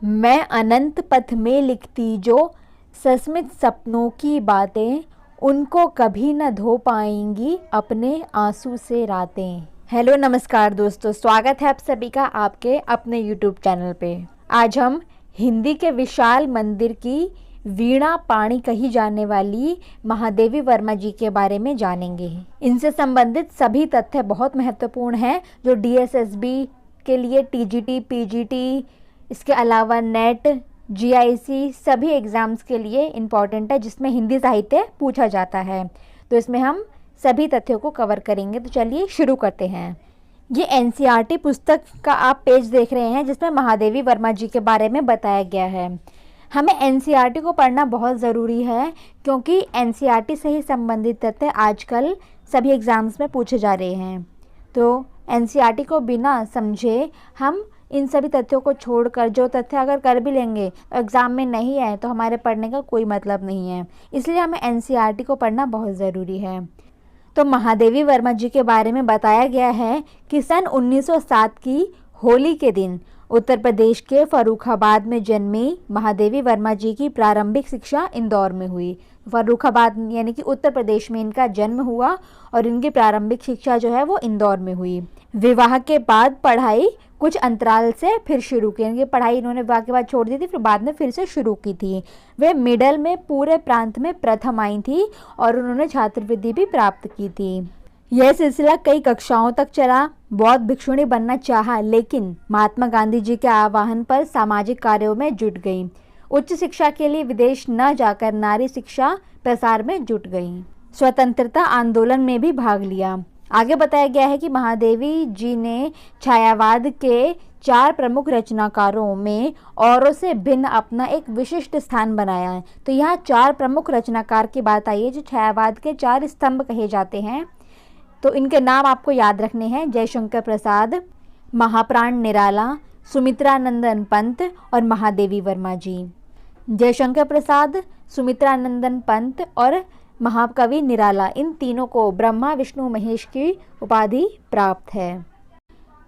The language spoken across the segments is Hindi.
मैं अनंत पथ में लिखती जो सस्मित सपनों की बातें, उनको कभी न धो पाएंगी अपने आंसू से रातें। हेलो नमस्कार दोस्तों, स्वागत है आप सभी का आपके अपने यूट्यूब चैनल पे। आज हम हिंदी के विशाल मंदिर की वीणा पाणी कही जाने वाली महादेवी वर्मा जी के बारे में जानेंगे। इनसे संबंधित सभी तथ्य बहुत महत्वपूर्ण हैं जो DSSB के लिए, TGT, PGT, इसके अलावा नेट, GIC सभी एग्ज़ाम्स के लिए इम्पॉर्टेंट है जिसमें हिंदी साहित्य पूछा जाता है। तो इसमें हम सभी तथ्यों को कवर करेंगे। तो चलिए शुरू करते हैं। ये NCERT पुस्तक का आप पेज देख रहे हैं जिसमें महादेवी वर्मा जी के बारे में बताया गया है। हमें NCERT को पढ़ना बहुत ज़रूरी है क्योंकि NCERT से ही संबंधित तथ्य आजकल सभी एग्ज़ाम्स में पूछे जा रहे हैं। तो NCERT को बिना समझे हम इन सभी तथ्यों को छोड़कर जो तथ्य अगर कर भी लेंगे तो एग्ज़ाम में नहीं आए तो हमारे पढ़ने का कोई मतलब नहीं है। इसलिए हमें NCERT को पढ़ना बहुत ज़रूरी है। तो महादेवी वर्मा जी के बारे में बताया गया है कि सन 1907 की होली के दिन उत्तर प्रदेश के फर्रुखाबाद में जन्मी महादेवी वर्मा जी की प्रारंभिक शिक्षा इंदौर में हुई। फर्रुखाबाद यानी कि उत्तर प्रदेश में इनका जन्म हुआ और इनकी प्रारंभिक शिक्षा जो है वो इंदौर में हुई। विवाह के बाद पढ़ाई कुछ अंतराल से फिर शुरू की। इनकी पढ़ाई इन्होंने विवाह के बाद छोड़ दी थी, फिर बाद में फिर से शुरू की थी। वे मिडल में पूरे प्रांत में प्रथम आई थी और उन्होंने छात्रवृत्ति भी प्राप्त की थी। यह सिलसिला कई कक्षाओं तक चला। बौद्ध भिक्षुणी बनना चाहा लेकिन महात्मा गांधी जी के आह्वान पर सामाजिक कार्यों में जुट गई। उच्च शिक्षा के लिए विदेश न जाकर नारी शिक्षा प्रसार में जुट गई। स्वतंत्रता आंदोलन में भी भाग लिया। आगे बताया गया है कि महादेवी जी ने छायावाद के 4 प्रमुख रचनाकारों में औरों से भिन्न अपना एक विशिष्ट स्थान बनाया है। तो यहाँ 4 प्रमुख रचनाकार की बात आई है जो छायावाद के 4 स्तंभ कहे जाते हैं। तो इनके नाम आपको याद रखने हैं: जयशंकर प्रसाद, महाप्राण निराला, सुमित्रानंदन पंत और महादेवी वर्मा जी। जयशंकर प्रसाद, सुमित्रानंदन पंत और महाकवि निराला, इन तीनों को ब्रह्मा विष्णु महेश की उपाधि प्राप्त है।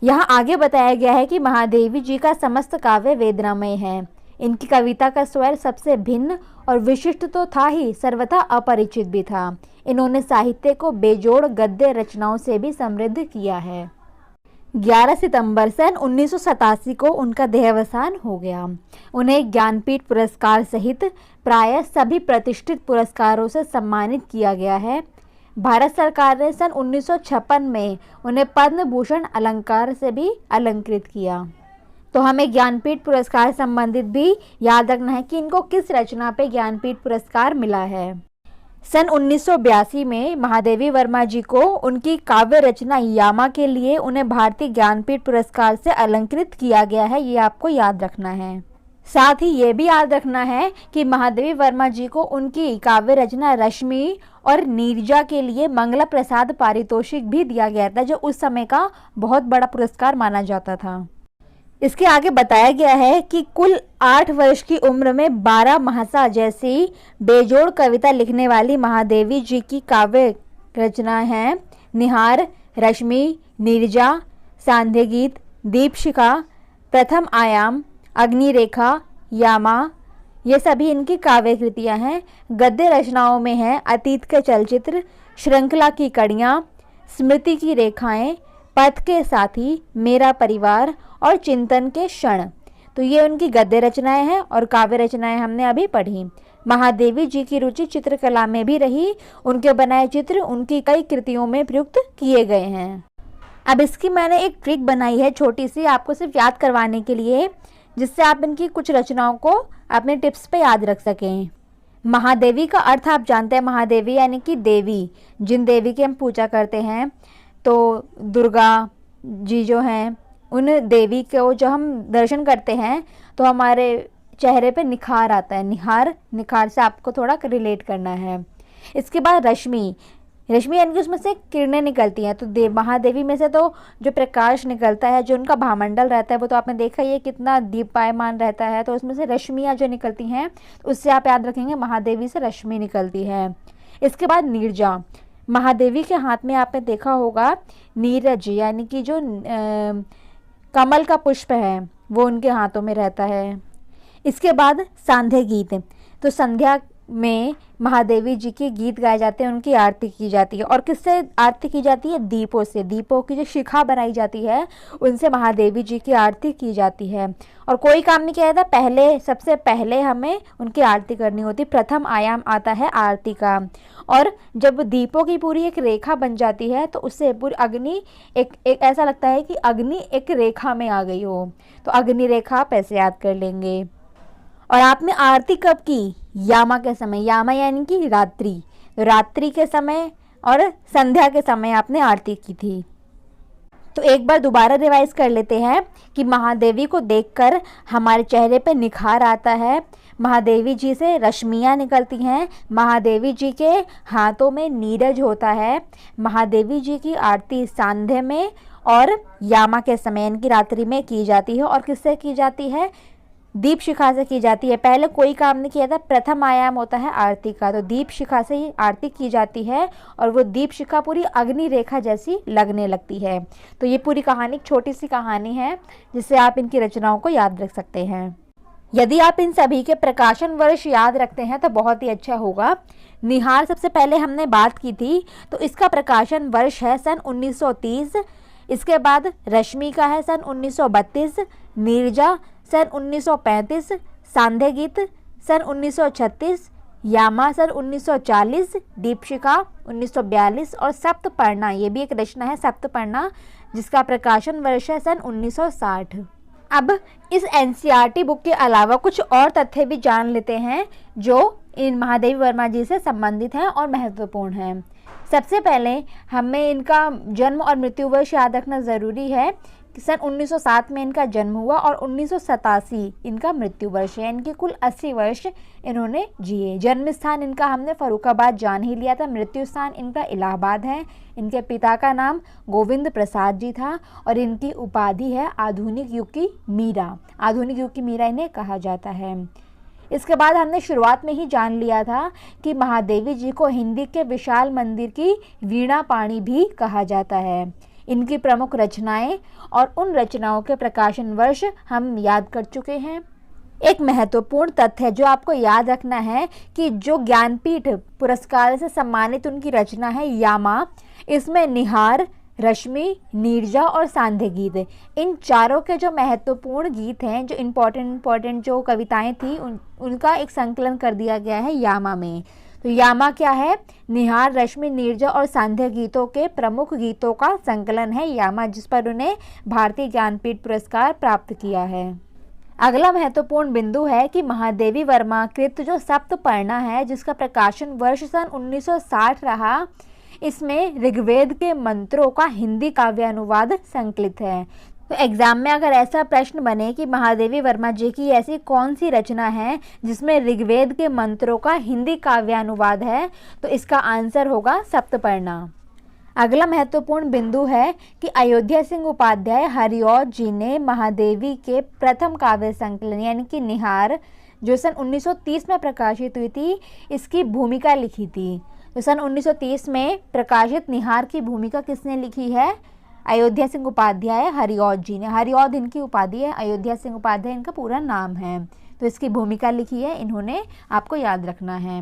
यहाँ आगे बताया गया है कि महादेवी जी का समस्त काव्य वेदनामय है। इनकी कविता का स्वर सबसे भिन्न और विशिष्ट तो था ही, सर्वथा अपरिचित भी था। इन्होंने साहित्य को बेजोड़ गद्य रचनाओं से भी समृद्ध किया है। 11 सितंबर सन 1987 को उनका देहावसान हो गया। उन्हें ज्ञानपीठ पुरस्कार सहित प्रायः सभी प्रतिष्ठित पुरस्कारों से सम्मानित किया गया है। भारत सरकार ने सन 1956 में उन्हें पद्म भूषण अलंकार से भी अलंकृत किया। तो हमें ज्ञानपीठ पुरस्कार संबंधित भी याद रखना है कि इनको किस रचना पे ज्ञानपीठ पुरस्कार मिला है। सन 1982 में महादेवी वर्मा जी को उनकी काव्य रचना यामा के लिए उन्हें भारतीय ज्ञानपीठ पुरस्कार से अलंकृत किया गया है। ये आपको याद रखना है। साथ ही ये भी याद रखना है कि महादेवी वर्मा जी को उनकी काव्य रचना रश्मि और नीरजा के लिए मंगला प्रसाद पारितोषिक भी दिया गया था, जो उस समय का बहुत बड़ा पुरस्कार माना जाता था। इसके आगे बताया गया है कि कुल 8 वर्ष की उम्र में 12 महासा जैसी बेजोड़ कविता लिखने वाली महादेवी जी की काव्य रचना हैं निहार, रश्मि, नीरजा, सांध्य गीत, दीपशिखा, प्रथम आयाम, अग्निरेखा, यामा। ये सभी इनकी काव्य कृतियाँ हैं। गद्य रचनाओं में हैं अतीत के चलचित्र, श्रृंखला की कड़ियाँ, स्मृति की रेखाएं, पथ के साथी, मेरा परिवार और चिंतन के क्षण। तो ये उनकी गद्य रचनाएं हैं और काव्य रचनाएं हमने अभी पढ़ी। महादेवी जी की रुचि चित्रकला में भी रही। उनके बनाए चित्र उनकी कई कृतियों में प्रयुक्त किए गए हैं। अब इसकी मैंने एक ट्रिक बनाई है छोटी सी, आपको सिर्फ याद करवाने के लिए, जिससे आप इनकी कुछ रचनाओं को अपने टिप्स पे याद रख सकें। महादेवी का अर्थ आप जानते हैं। महादेवी यानी कि देवी, जिन देवी की हम पूजा करते हैं। तो दुर्गा जी जो हैं, उन देवी को जो हम दर्शन करते हैं तो हमारे चेहरे पे निखार आता है। निखार से आपको थोड़ा रिलेट करना है। इसके बाद रश्मि यानी कि उसमें से किरणें निकलती हैं। तो महादेवी में से तो जो प्रकाश निकलता है, जो उनका भामंडल रहता है, वो तो आपने देखा ही है कितना दीपायमान रहता है। तो उसमें से रश्मियाँ जो निकलती हैं उससे आप याद रखेंगे महादेवी से रश्मि निकलती है। इसके बाद नीरजा, महादेवी के हाथ में आपने देखा होगा नीरज यानी कि जो कमल का पुष्प है वो उनके हाथों में रहता है। इसके बाद सांध्य गीत। तो संध्या में महादेवी जी के गीत गाए जाते हैं, उनकी आरती की जाती है। और किससे आरती की जाती है? दीपों से। दीपों की जो शिखा बनाई जाती है उनसे महादेवी जी की आरती की जाती है। और कोई काम नहीं किया जाता, सबसे पहले हमें उनकी आरती करनी होती। प्रथम आयाम आता है आरती का। और जब दीपों की पूरी एक रेखा बन जाती है तो उससे पूरी अग्नि एक ऐसा लगता है कि अग्नि एक रेखा में आ गई हो। तो अग्नि रेखा आप ऐसे याद कर लेंगे। और आपने आरती कब की? यामा के समय। यामा यानी कि रात्रि। तो रात्रि के समय और संध्या के समय आपने आरती की थी। तो एक बार दोबारा रिवाइज कर लेते हैं कि महादेवी को देखकर हमारे चेहरे पे निखार आता है, महादेवी जी से रश्मियाँ निकलती हैं, महादेवी जी के हाथों में नीरज होता है। महादेवी जी की आरती सांध्य में और यामा के समय यानी कि रात्रि में की जाती है। और किससे की जाती है? दीप शिखा से की जाती है। पहले कोई काम नहीं किया था, प्रथम आयाम होता है आरती का। तो दीप शिखा से ही आरती की जाती है और वो दीप शिखा पूरी अग्नि रेखा जैसी लगने लगती है। तो ये पूरी कहानी एक छोटी सी कहानी है जिससे आप इनकी रचनाओं को याद रख सकते हैं। यदि आप इन सभी के प्रकाशन वर्ष याद रखते हैं तो बहुत ही अच्छा होगा। निहार सबसे पहले हमने बात की थी, तो इसका प्रकाशन वर्ष है सन 1930। इसके बाद रश्मि का है सन 1932, नीरजा सन 1935, सांध्य गीत सन 1936, यामा सन 1940, दीपशिखा 1942 और सप्तपर्णा, ये भी एक रचना है सप्तपर्णा, जिसका प्रकाशन वर्ष है सन 1960। अब इस एनसीईआरटी बुक के अलावा कुछ और तथ्य भी जान लेते हैं जो इन महादेवी वर्मा जी से संबंधित हैं और महत्वपूर्ण हैं। सबसे पहले हमें इनका जन्म और मृत्यु वर्ष याद रखना ज़रूरी है। सन 1907 में इनका जन्म हुआ और 1987 इनका मृत्यु वर्ष है, इनके कुल 80 वर्ष इन्होंने जिए। जन्म स्थान इनका हमने फर्रुखाबाद जान ही लिया था। मृत्यु स्थान इनका इलाहाबाद है। इनके पिता का नाम गोविंद प्रसाद जी था और इनकी उपाधि है आधुनिक युग की मीरा। आधुनिक युग की मीरा इन्हें कहा जाता है। इसके बाद हमने शुरुआत में ही जान लिया था कि महादेवी जी को हिंदी के विशाल मंदिर की वीणा पाणी भी कहा जाता है। इनकी प्रमुख रचनाएं और उन रचनाओं के प्रकाशन वर्ष हम याद कर चुके हैं। एक महत्वपूर्ण तथ्य जो आपको याद रखना है कि जो ज्ञानपीठ पुरस्कार से सम्मानित उनकी रचना है यामा, इसमें निहार, रश्मि, नीरजा और सांध्य गीत, इन चारों के जो महत्वपूर्ण गीत हैं, जो इम्पोर्टेंट जो कविताएं थी उनका एक संकलन कर दिया गया है यामा में। तो यामा क्या है? निहार, रश्मि, नीरजा और सांध्य गीतों के प्रमुख गीतों का संकलन है यामा, जिस पर उन्हें भारतीय ज्ञानपीठ पुरस्कार प्राप्त किया है। अगला महत्वपूर्ण बिंदु है कि महादेवी वर्मा कृत जो सप्तपर्णा है, जिसका प्रकाशन वर्ष सन 1960 रहा, इसमें ऋग्वेद के मंत्रों का हिंदी काव्यानुवाद संकलित है। तो एग्जाम में अगर ऐसा प्रश्न बने कि महादेवी वर्मा जी की ऐसी कौन सी रचना है जिसमें ऋग्वेद के मंत्रों का हिंदी काव्यानुवाद है, तो इसका आंसर होगा सप्तपर्णा। अगला महत्वपूर्ण बिंदु है कि अयोध्या सिंह उपाध्याय हरिऔध जी ने महादेवी के प्रथम काव्य संकलन यानी कि निहार, जो सन 1930 में प्रकाशित हुई थी, इसकी भूमिका लिखी थी। तो सन 1930 में प्रकाशित निहार की भूमिका किसने लिखी है? अयोध्या सिंह उपाध्याय हरिऔध जी ने। हरिऔध इनकी उपाधि है, अयोध्या सिंह उपाध्याय इनका पूरा नाम है। तो इसकी भूमिका लिखी है इन्होंने, आपको याद रखना है।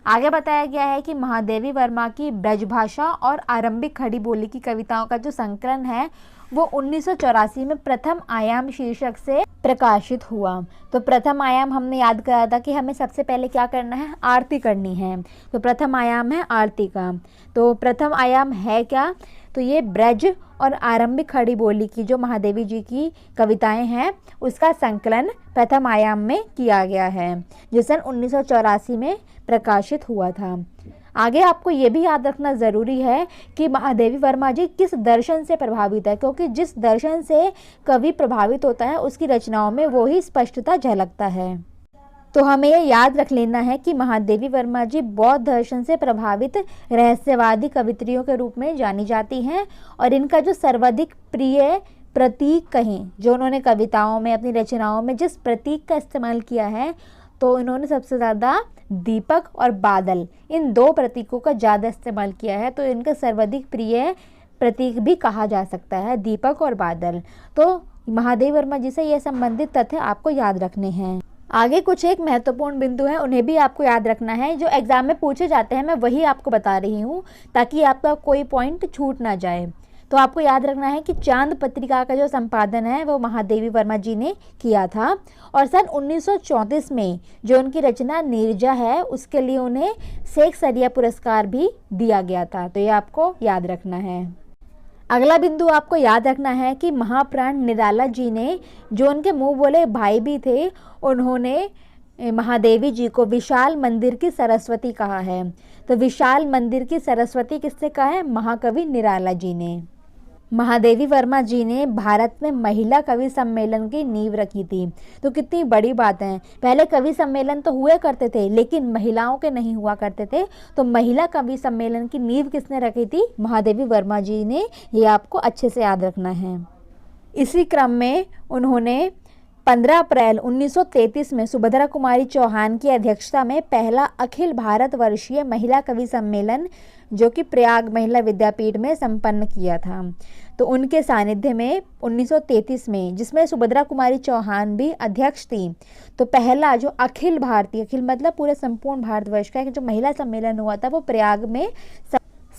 आगे बताया गया है कि महादेवी वर्मा की ब्रजभाषा और आरंभिक खड़ी बोली की कविताओं का जो संकलन है वो 1984 में प्रथम आयाम शीर्षक से प्रकाशित हुआ। तो प्रथम आयाम हमने याद करा था कि हमें सबसे पहले क्या करना है? आरती करनी है। तो प्रथम आयाम है आरती का। तो प्रथम आयाम है क्या? तो ये ब्रज और आरंभिक खड़ी बोली की जो महादेवी जी की कविताएं हैं उसका संकलन प्रथम आयाम में किया गया है, जो सन 1984 में प्रकाशित हुआ था। आगे आपको ये भी याद रखना ज़रूरी है कि महादेवी वर्मा जी किस दर्शन से प्रभावित है, क्योंकि जिस दर्शन से कवि प्रभावित होता है उसकी रचनाओं में वो ही स्पष्टता झलकता है। तो हमें ये याद रख लेना है कि महादेवी वर्मा जी बौद्ध दर्शन से प्रभावित रहस्यवादी कवित्रियों के रूप में जानी जाती हैं और इनका जो सर्वाधिक प्रिय प्रतीक कहें, जो उन्होंने कविताओं में अपनी रचनाओं में जिस प्रतीक का इस्तेमाल किया है, तो इन्होंने सबसे ज़्यादा दीपक और बादल, इन दो प्रतीकों का ज़्यादा इस्तेमाल किया है। तो इनका सर्वाधिक प्रिय प्रतीक भी कहा जा सकता है दीपक और बादल। तो महादेवी वर्मा जी से यह संबंधित तथ्य आपको याद रखने हैं। आगे कुछ एक महत्वपूर्ण बिंदु है, उन्हें भी आपको याद रखना है। जो एग्जाम में पूछे जाते हैं मैं वही आपको बता रही हूँ ताकि आपका कोई पॉइंट छूट ना जाए। तो आपको याद रखना है कि चांद पत्रिका का जो संपादन है वो महादेवी वर्मा जी ने किया था, और सन 1934 में जो उनकी रचना नीरजा है उसके लिए उन्हें शेक्सपियर पुरस्कार भी दिया गया था। तो ये आपको याद रखना है। अगला बिंदु आपको याद रखना है कि महाप्राण निराला जी ने, जो उनके मुंह बोले भाई भी थे, उन्होंने महादेवी जी को विशाल मंदिर की सरस्वती कहा है। तो विशाल मंदिर की सरस्वती किसने कहा है? महाकवि निराला जी ने। महादेवी वर्मा जी ने भारत में महिला कवि सम्मेलन की नींव रखी थी। तो कितनी बड़ी बात है, पहले कवि सम्मेलन तो हुए करते थे लेकिन महिलाओं के नहीं हुआ करते थे। तो महिला कवि सम्मेलन की नींव किसने रखी थी? महादेवी वर्मा जी ने। ये आपको अच्छे से याद रखना है। इसी क्रम में उन्होंने 15 अप्रैल 1933 में सुभद्रा कुमारी चौहान की अध्यक्षता में पहला अखिल भारत वर्षीय महिला कवि सम्मेलन, जो कि प्रयाग महिला विद्यापीठ में संपन्न किया था। तो उनके सानिध्य में 1933 में, जिसमें सुभद्रा कुमारी चौहान भी अध्यक्ष थी, तो पहला जो अखिल भारतीय, अखिल मतलब पूरे संपूर्ण भारतवर्ष का जो महिला सम्मेलन हुआ था वो प्रयाग में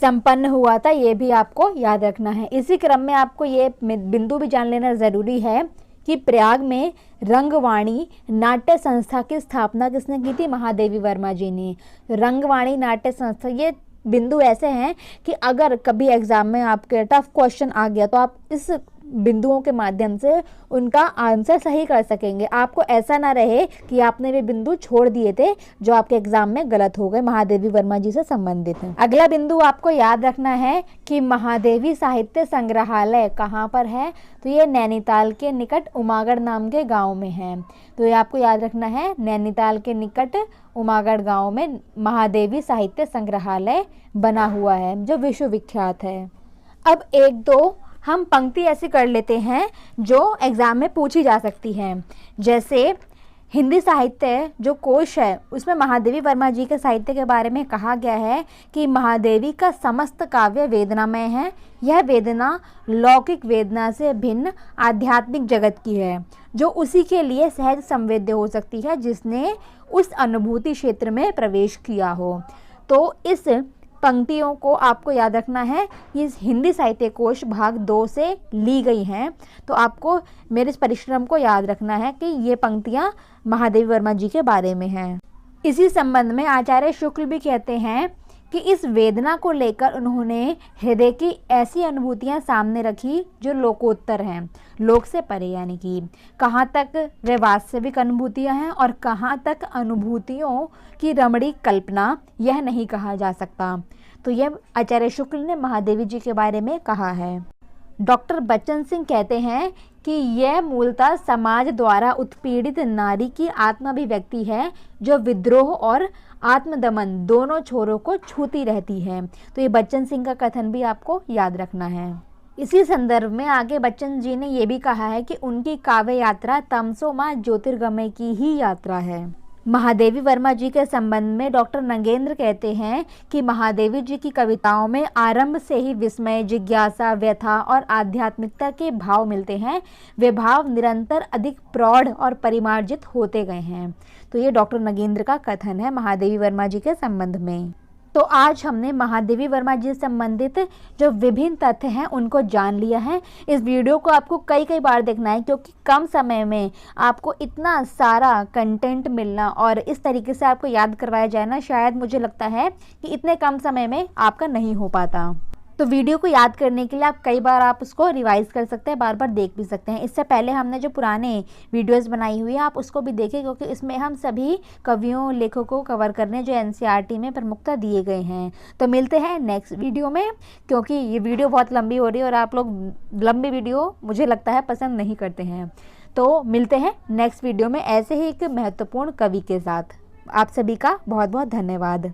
संपन्न हुआ था। ये भी आपको याद रखना है। इसी क्रम में आपको ये बिंदु भी जान लेना ज़रूरी है कि प्रयाग में रंगवाणी नाट्य संस्था की स्थापना किसने की थी? महादेवी वर्मा जी ने। रंगवाणी नाट्य संस्था, ये बिंदु ऐसे हैं कि अगर कभी एग्जाम में आपके टफ क्वेश्चन आ गया तो आप इस बिंदुओं के माध्यम से उनका आंसर सही कर सकेंगे। आपको ऐसा ना रहे कि आपने वे बिंदु छोड़ दिए थे जो आपके एग्जाम में गलत हो गए, महादेवी वर्मा जी से संबंधित है। अगला बिंदु आपको याद रखना है कि महादेवी साहित्य संग्रहालय कहाँ पर है? तो ये नैनीताल के निकट उमागढ़ नाम के गाँव में है। तो ये आपको याद रखना है, नैनीताल के निकट उमागढ़ गाँव में महादेवी साहित्य संग्रहालय बना हुआ है जो विश्व विख्यात है। अब एक दो हम पंक्ति ऐसी कर लेते हैं जो एग्ज़ाम में पूछी जा सकती हैं। जैसे हिंदी साहित्य जो कोश है उसमें महादेवी वर्मा जी के साहित्य के बारे में कहा गया है कि महादेवी का समस्त काव्य वेदनामय है। यह वेदना लौकिक वेदना से भिन्न आध्यात्मिक जगत की है, जो उसी के लिए सहज संवेद्य हो सकती है जिसने उस अनुभूति क्षेत्र में प्रवेश किया हो। तो इस पंक्तियों को आपको याद रखना है। ये हिंदी साहित्य कोश भाग 2 से ली गई हैं। तो आपको मेरे इस परिश्रम को याद रखना है कि ये पंक्तियाँ महादेवी वर्मा जी के बारे में हैं। इसी संबंध में आचार्य शुक्ल भी कहते हैं कि इस वेदना को लेकर उन्होंने हृदय की ऐसी अनुभूतियां सामने रखी जो लोकोत्तर हैं, लोक से परे, यानी कि कहाँ तक वे वास्तविक अनुभूतियां हैं और कहाँ तक अनुभूतियों की रमणीक कल्पना, यह नहीं कहा जा सकता। तो यह आचार्य शुक्ल ने महादेवी जी के बारे में कहा है। डॉक्टर बच्चन सिंह कहते हैं कि यह मूलतः समाज द्वारा उत्पीड़ित नारी की आत्माभिव्यक्ति है जो विद्रोह और आत्मदमन दोनों छोरों को छूती रहती है। तो ये बच्चन सिंह का कथन भी आपको याद रखना है। इसी संदर्भ में आगे बच्चन जी ने यह भी कहा है कि उनकी काव्य यात्रा तमसो मां ज्योतिर्गमय की ही यात्रा है। महादेवी वर्मा जी के संबंध में डॉक्टर नगेंद्र कहते हैं कि महादेवी जी की कविताओं में आरंभ से ही विस्मय, जिज्ञासा, व्यथा और आध्यात्मिकता के भाव मिलते हैं। वे भाव निरंतर अधिक प्रौढ़ और परिमार्जित होते गए हैं। तो ये डॉक्टर नगेंद्र का कथन है महादेवी वर्मा जी के संबंध में। तो आज हमने महादेवी वर्मा जी से संबंधित जो विभिन्न तथ्य हैं उनको जान लिया है। इस वीडियो को आपको कई बार देखना है क्योंकि कम समय में आपको इतना सारा कंटेंट मिलना और इस तरीके से आपको याद करवाया जाए ना, शायद मुझे लगता है कि इतने कम समय में आपका नहीं हो पाता। तो वीडियो को याद करने के लिए आप कई बार आप उसको रिवाइज कर सकते हैं, बार बार देख भी सकते हैं। इससे पहले हमने जो पुराने वीडियोस बनाई हुई है आप उसको भी देखें क्योंकि इसमें हम सभी कवियों, लेखकों को कवर करने जो एनसीईआरटी में प्रमुखता दिए गए हैं। तो मिलते हैं नेक्स्ट वीडियो में, क्योंकि ये वीडियो बहुत लंबी हो रही है और आप लोग लंबी वीडियो मुझे लगता है पसंद नहीं करते हैं। तो मिलते हैं नेक्स्ट वीडियो में ऐसे ही एक महत्वपूर्ण कवि के साथ। आप सभी का बहुत बहुत धन्यवाद।